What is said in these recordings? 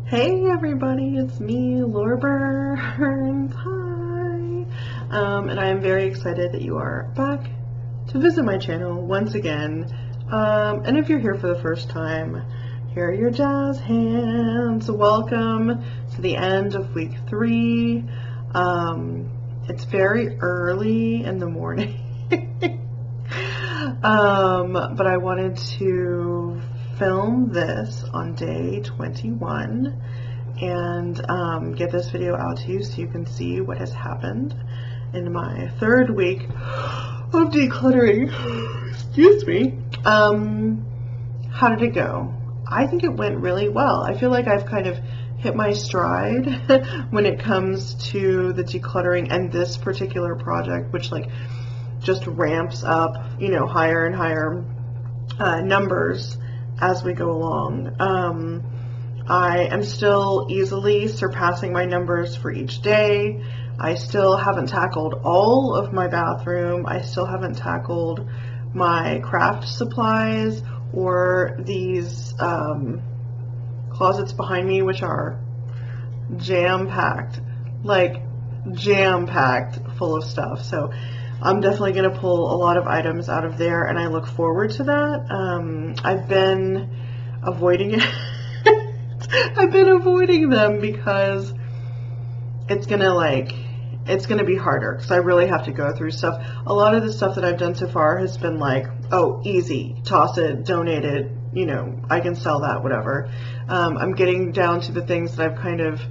Hey everybody, it's me, Allure Beauty. Hi! And I am very excited that you are back to visit my channel once again. And if you're here for the first time, here are your jazz hands. Welcome to the end of week 3. It's very early in the morning. But I wanted to film this on day 21 and get this video out to you so you can see what has happened in my 3rd week of decluttering. Excuse me. How did it go? I think it went really well. I feel like I've kind of hit my stride when it comes to the decluttering and this particular project, which like just ramps up, you know, higher and higher numbers as we go along. I am still easily surpassing my numbers for each day. I still haven't tackled all of my bathroom. I still haven't tackled my craft supplies or these closets behind me, which are jam-packed, like jam-packed full of stuff. So I'm definitely going to pull a lot of items out of there, and I look forward to that. I've been avoiding it. I've been avoiding them because it's going to be harder because I really have to go through stuff. A lot of the stuff that I've done so far has been like, oh, easy, toss it, donate it, you know, I can sell that, whatever. I'm getting down to the things that I've kind of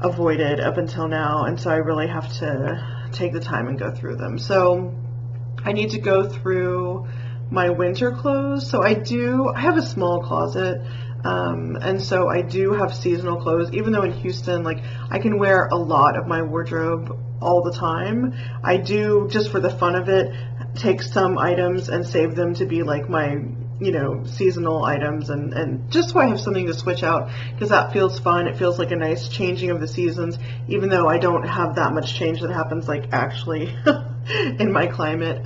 avoided up until now, and so I really have to take the time and go through them. So I need to go through my winter clothes. So I have a small closet, and so I do have seasonal clothes, even though in Houston, like, I can wear a lot of my wardrobe all the time. I do, just for the fun of it, take some items and save them to be like my, you know, seasonal items, and just so I have something to switch out, because that feels fun. It feels like a nice changing of the seasons, even though I don't have that much change that happens like actually in my climate.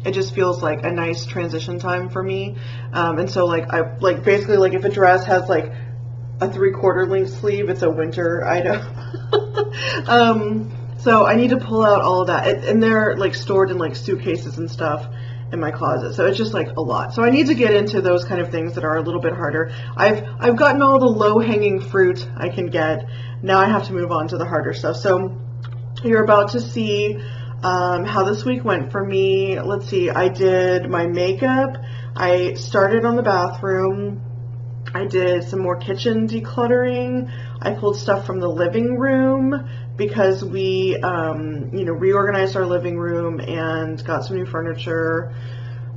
It just feels like a nice transition time for me. And so like I like basically like if a dress has like a 3/4 length sleeve, it's a winter item. So I need to pull out all of that, and they're like stored in like suitcases and stuff in my closet, so it's just like a lot. So I need to get into those kind of things that are a little bit harder. I've gotten all the low-hanging fruit I can get. Now I have to move on to the harder stuff. So you're about to see how this week went for me. Let's see, I did my makeup. I started on the bathroom. I did some more kitchen decluttering. I pulled stuff from the living room because we, you know, reorganized our living room and got some new furniture,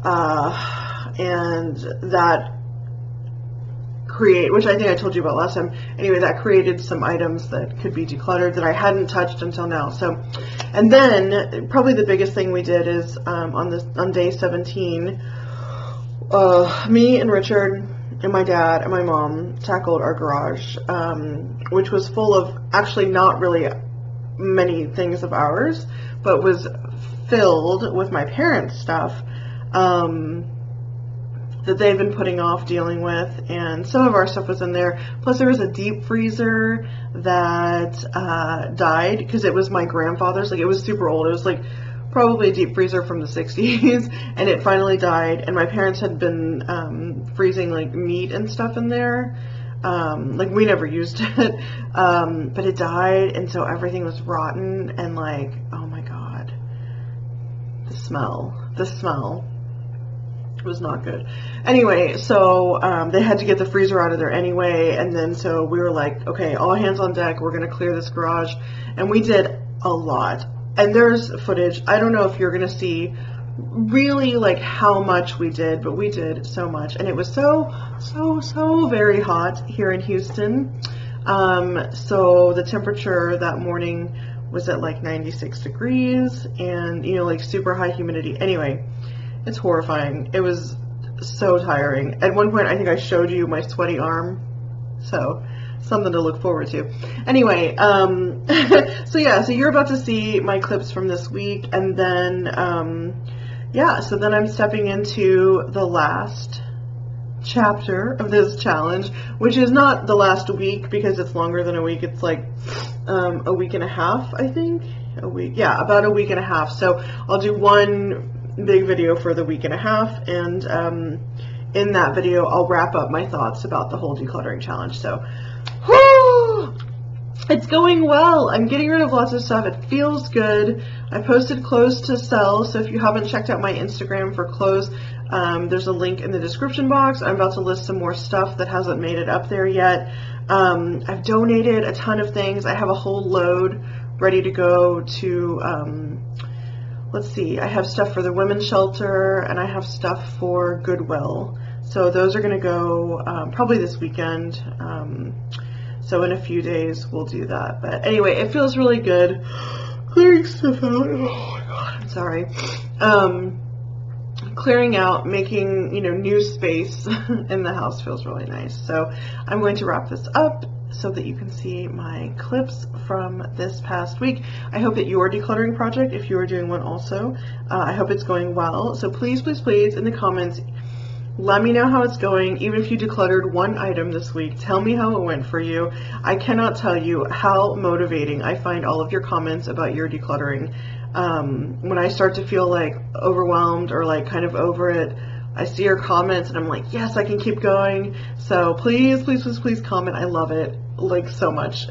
and that which I think I told you about last time. Anyway, that created some items that could be decluttered that I hadn't touched until now. So, and then probably the biggest thing we did is on day 17, me and Richard and my dad and my mom tackled our garage, which was full of actually not really many things of ours, but was filled with my parents' stuff that they've been putting off dealing with, and some of our stuff was in there. Plus there was a deep freezer that died because it was my grandfather's. Like, it was super old. It was like probably a deep freezer from the 60s, and it finally died, and my parents had been freezing like meat and stuff in there. Like, we never used it, but it died, and so everything was rotten, and like, oh my god, the smell was not good. Anyway, so they had to get the freezer out of there anyway, and then so we were like, okay, all hands on deck, we're gonna clear this garage, and we did a lot. And there's footage. I don't know if you're gonna see really like how much we did, but we did so much, and it was so very hot here in Houston. So the temperature that morning was at like 96 degrees, and you know, like super high humidity. Anyway, it's horrifying. It was so tiring. At one point I think I showed you my sweaty arm, so something to look forward to. Anyway, so yeah, so you're about to see my clips from this week, and then yeah, so then I'm stepping into the last chapter of this challenge, which is not the last week because it's longer than a week. It's like a week and a half, I think. A week, yeah, about a week and a half. So I'll do one big video for the week and a half, and in that video I'll wrap up my thoughts about the whole decluttering challenge. So whoo, it's going well. I'm getting rid of lots of stuff. It feels good. I posted clothes to sell, so if you haven't checked out my Instagram for clothes, there's a link in the description box. I'm about to list some more stuff that hasn't made it up there yet. I've donated a ton of things. I have a whole load ready to go to, let's see, I have stuff for the women's shelter, and I have stuff for Goodwill. So those are going to go probably this weekend. So in a few days we'll do that. But anyway, it feels really good clearing stuff out. Oh my god, I'm sorry. Clearing out, making, you know, new space in the house feels really nice. So I'm going to wrap this up so that you can see my clips from this past week. I hope that your decluttering project, if you are doing one also, I hope it's going well. So please, please, please, in the comments, let me know how it's going. Even if you decluttered one item this week, tell me how it went for you. I cannot tell you how motivating I find all of your comments about your decluttering. When I start to feel like overwhelmed or like kind of over it, I see your comments and I'm like, yes, I can keep going. So please, please, please, please comment. I love it like so much.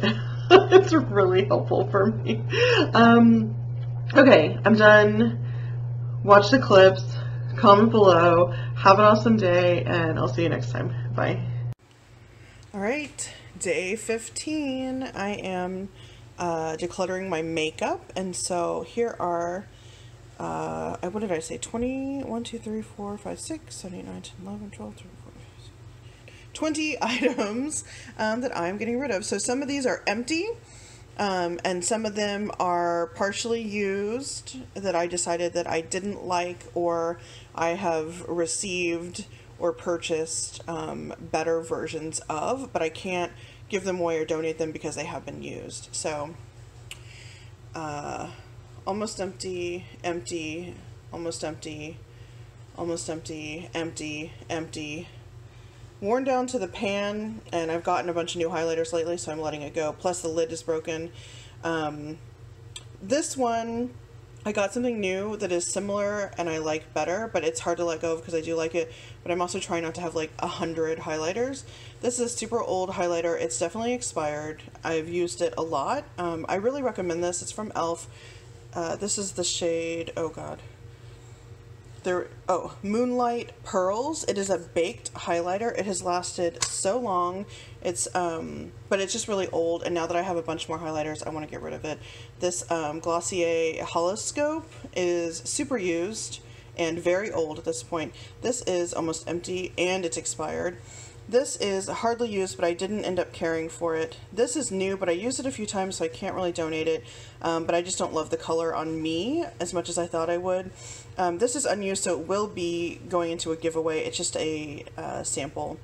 It's really helpful for me. Okay, I'm done. Watch the clips, comment below, have an awesome day, and I'll see you next time. Bye. All right, day 15. I am decluttering my makeup, and so here are what did I say, 1, 2, 3, 4, 5, 6, 7, 8, 9, 10, 11, 12, 13, 14, 20 items that I'm getting rid of. So some of these are empty, and some of them are partially used that I decided that I didn't like, or I have received or purchased better versions of, but I can't give them away or donate them because they have been used. So almost empty, empty, almost empty, almost empty, empty, empty. Worn down to the pan, and I've gotten a bunch of new highlighters lately, so I'm letting it go. Plus the lid is broken. This one, I got something new that is similar and I like better, but it's hard to let go of because I do like it, but I'm also trying not to have like 100 highlighters. This is a super old highlighter. It's definitely expired. I've used it a lot. I really recommend this. It's from e.l.f. This is the shade, oh god. Moonlight Pearls. It is a baked highlighter. It has lasted so long. It's but it's just really old, and now that I have a bunch more highlighters, I want to get rid of it. This Glossier Holoscope is super used and very old at this point. This is almost empty and it's expired. This is hardly used, but I didn't end up caring for it. This is new, but I used it a few times, so I can't really donate it. But I just don't love the color on me as much as I thought I would. This is unused, so it will be going into a giveaway. It's just a sample.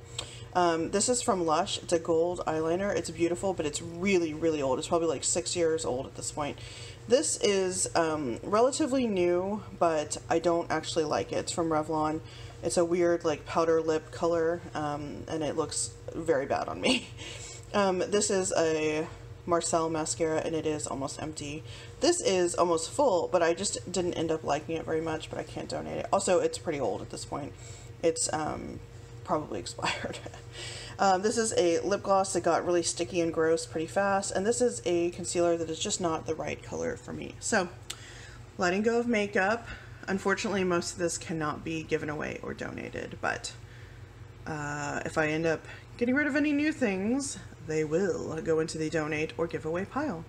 This is from Lush. It's a gold eyeliner. It's beautiful, but it's really, really old. It's probably like 6 years old at this point. This is relatively new, but I don't actually like it. It's from Revlon. It's a weird like powder lip color, and it looks very bad on me. This is a Marcel mascara, and it is almost empty. This is almost full, but I just didn't end up liking it very much, but I can't donate it. Also, it's pretty old at this point. It's probably expired. This is a lip gloss that got really sticky and gross pretty fast, and this is a concealer that is just not the right color for me. So, letting go of makeup. Unfortunately, most of this cannot be given away or donated, but if I end up getting rid of any new things, they will go into the donate or giveaway pile.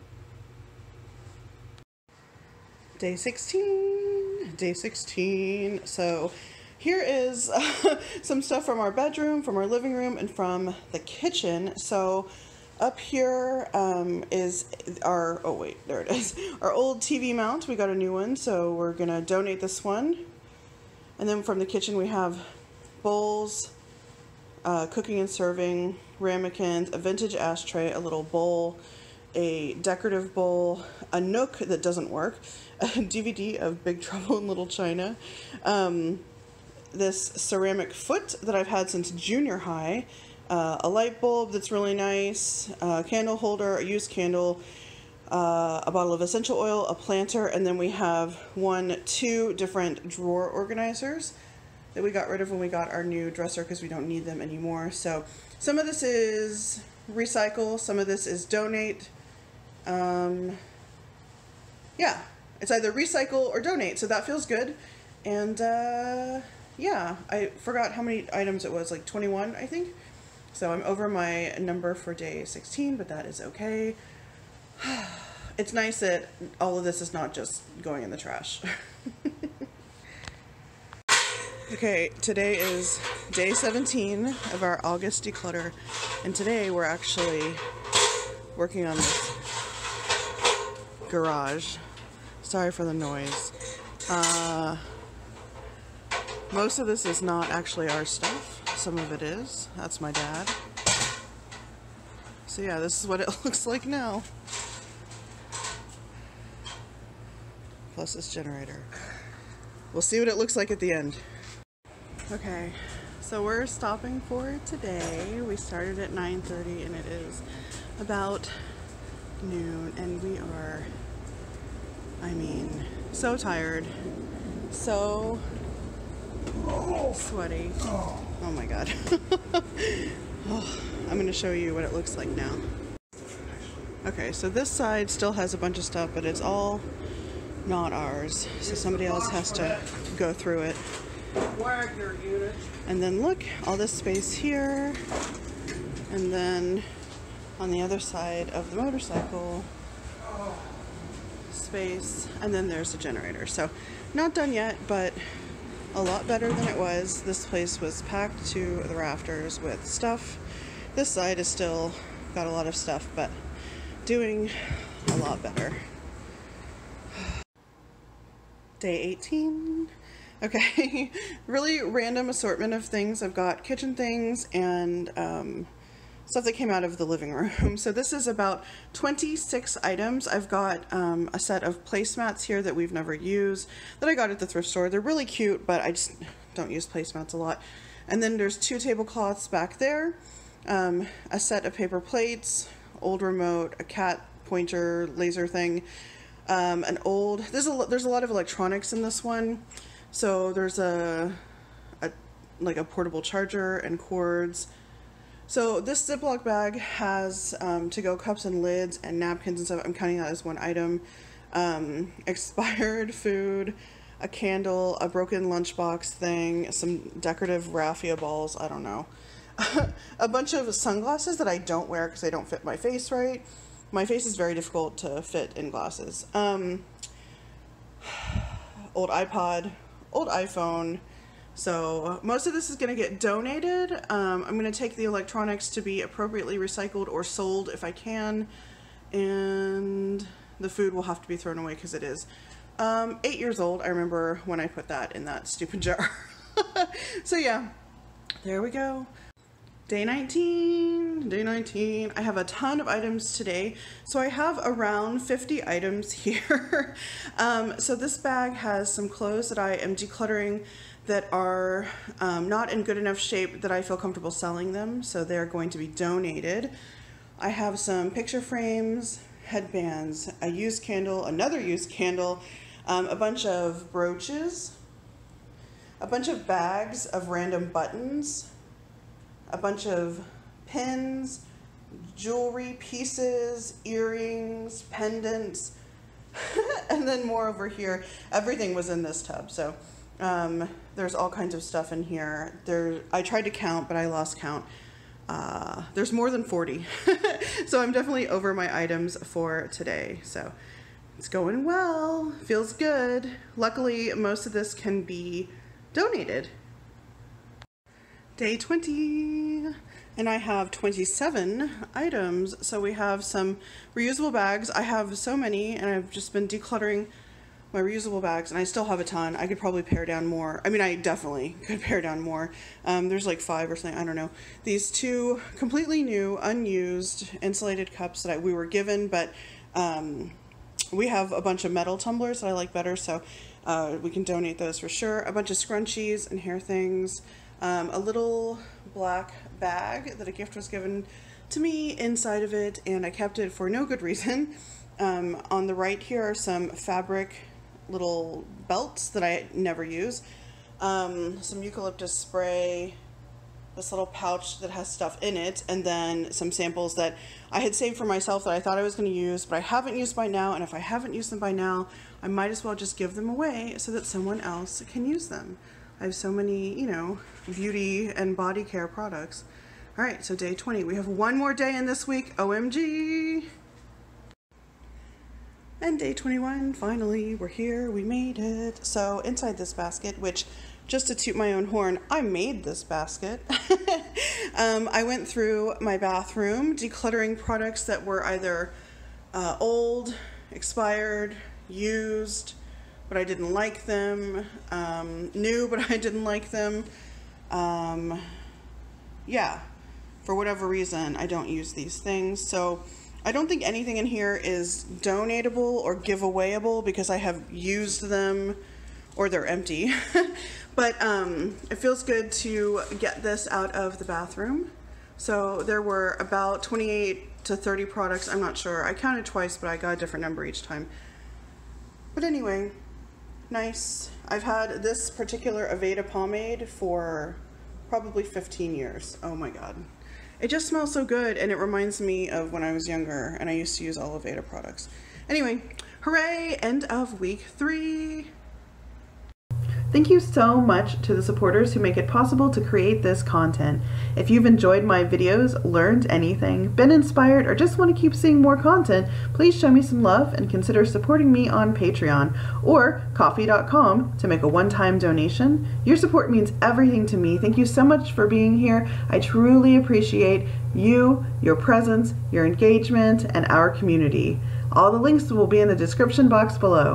Day 16. Day 16. So here is some stuff from our bedroom, from our living room, and from the kitchen. So up here is our, oh wait, there it is, our old TV mount. We got a new one, so we're gonna donate this one. And then from the kitchen we have bowls, cooking and serving, ramekins, a vintage ashtray, a little bowl, a decorative bowl, a Nook that doesn't work, a DVD of Big Trouble in Little China, this ceramic foot that I've had since junior high, a light bulb that's really nice, a candle holder, a used candle, a bottle of essential oil, a planter, and then we have two different drawer organizers that we got rid of when we got our new dresser because we don't need them anymore. So some of this is recycle, some of this is donate. Yeah, it's either recycle or donate, so that feels good. And yeah, I forgot how many items it was, like 21, I think. So I'm over my number for day 16, but that is okay. It's nice that all of this is not just going in the trash. Okay, today is day 17 of our August declutter, and today we're actually working on this garage. Sorry for the noise. Most of this is not actually our stuff. Some of it is. That's my dad. So yeah, this is what it looks like now. Plus this generator. We'll see what it looks like at the end. Okay, so we're stopping for today. We started at 9:30 and it is about noon, and we are, I mean, so tired, so sweaty. Oh my god. Oh, I'm going to show you what it looks like now. Okay, so this side still has a bunch of stuff, but it's all not ours, so somebody else has to go through it. And then look, all this space here, and then on the other side of the motorcycle space, and then there's the generator. So not done yet, but a lot better than it was. This place was packed to the rafters with stuff. This side is still got a lot of stuff, but doing a lot better. Day 18. Okay, really random assortment of things. I've got kitchen things and stuff that came out of the living room. So this is about 26 items. I've got a set of placemats here that we've never used that I got at the thrift store. They're really cute, but I just don't use placemats a lot. And then there's 2 tablecloths back there, a set of paper plates, old remote, a cat pointer laser thing, an old, there's a lot of electronics in this one. So there's like a portable charger and cords. So this Ziploc bag has to-go cups and lids and napkins and stuff. I'm counting that as one item. Expired food, a candle, a broken lunchbox thing, some decorative raffia balls, I don't know. A bunch of sunglasses that I don't wear because they don't fit my face right. My face is very difficult to fit in glasses. Old iPod, old iPhone. So most of this is going to get donated. I'm going to take the electronics to be appropriately recycled or sold if I can. And the food will have to be thrown away because it is 8 years old. I remember when I put that in that stupid jar. So yeah, there we go. Day 19, day 19. I have a ton of items today. So I have around 50 items here. So this bag has some clothes that I am decluttering that are not in good enough shape that I feel comfortable selling them. So they're going to be donated. I have some picture frames, headbands, a used candle, another used candle, a bunch of brooches, a bunch of bags of random buttons, a bunch of pins, jewelry pieces, earrings, pendants, and then more over here. Everything was in this tub, so there's all kinds of stuff in here. I tried to count, but I lost count. There's more than 40. So I'm definitely over my items for today. So it's going well, feels good. Luckily, most of this can be donated. Day 20, and I have 27 items. So we have some reusable bags. I have so many, and I've just been decluttering my reusable bags, and I still have a ton. I could probably pare down more. I mean, I definitely could pare down more. There's like 5 or something, I don't know. These 2 completely new, unused insulated cups that we were given, but we have a bunch of metal tumblers that I like better, so we can donate those for sure. A bunch of scrunchies and hair things. A little black bag that a gift was given to me inside of it, and I kept it for no good reason. On the right here are some fabric little belts that I never use. Some eucalyptus spray, this little pouch that has stuff in it, and then some samples that I had saved for myself that I thought I was going to use, but I haven't used by now, and if I haven't used them by now, I might as well just give them away so that someone else can use them. I have so many, you know, beauty and body care products. All right, so day 20. We have one more day in this week. OMG! And day 21, finally, we're here, we made it. So inside this basket, which, just to toot my own horn, I made this basket. I went through my bathroom, decluttering products that were either old, expired, used, but I didn't like them, new, but I didn't like them. Yeah, for whatever reason, I don't use these things. So I don't think anything in here is donatable or giveawayable because I have used them or they're empty. But it feels good to get this out of the bathroom. So there were about 28 to 30 products. I'm not sure. I counted twice, but I got a different number each time. But anyway, nice. I've had this particular Aveda pomade for probably 15 years. Oh my God. It just smells so good, and it reminds me of when I was younger and I used to use all Aveda products. Anyway, hooray, end of week 3. Thank you so much to the supporters who make it possible to create this content. If you've enjoyed my videos, learned anything, been inspired, or just want to keep seeing more content, please show me some love and consider supporting me on Patreon or Ko-fi.com to make a one-time donation. Your support means everything to me. Thank you so much for being here. I truly appreciate you, your presence, your engagement, and our community. All the links will be in the description box below.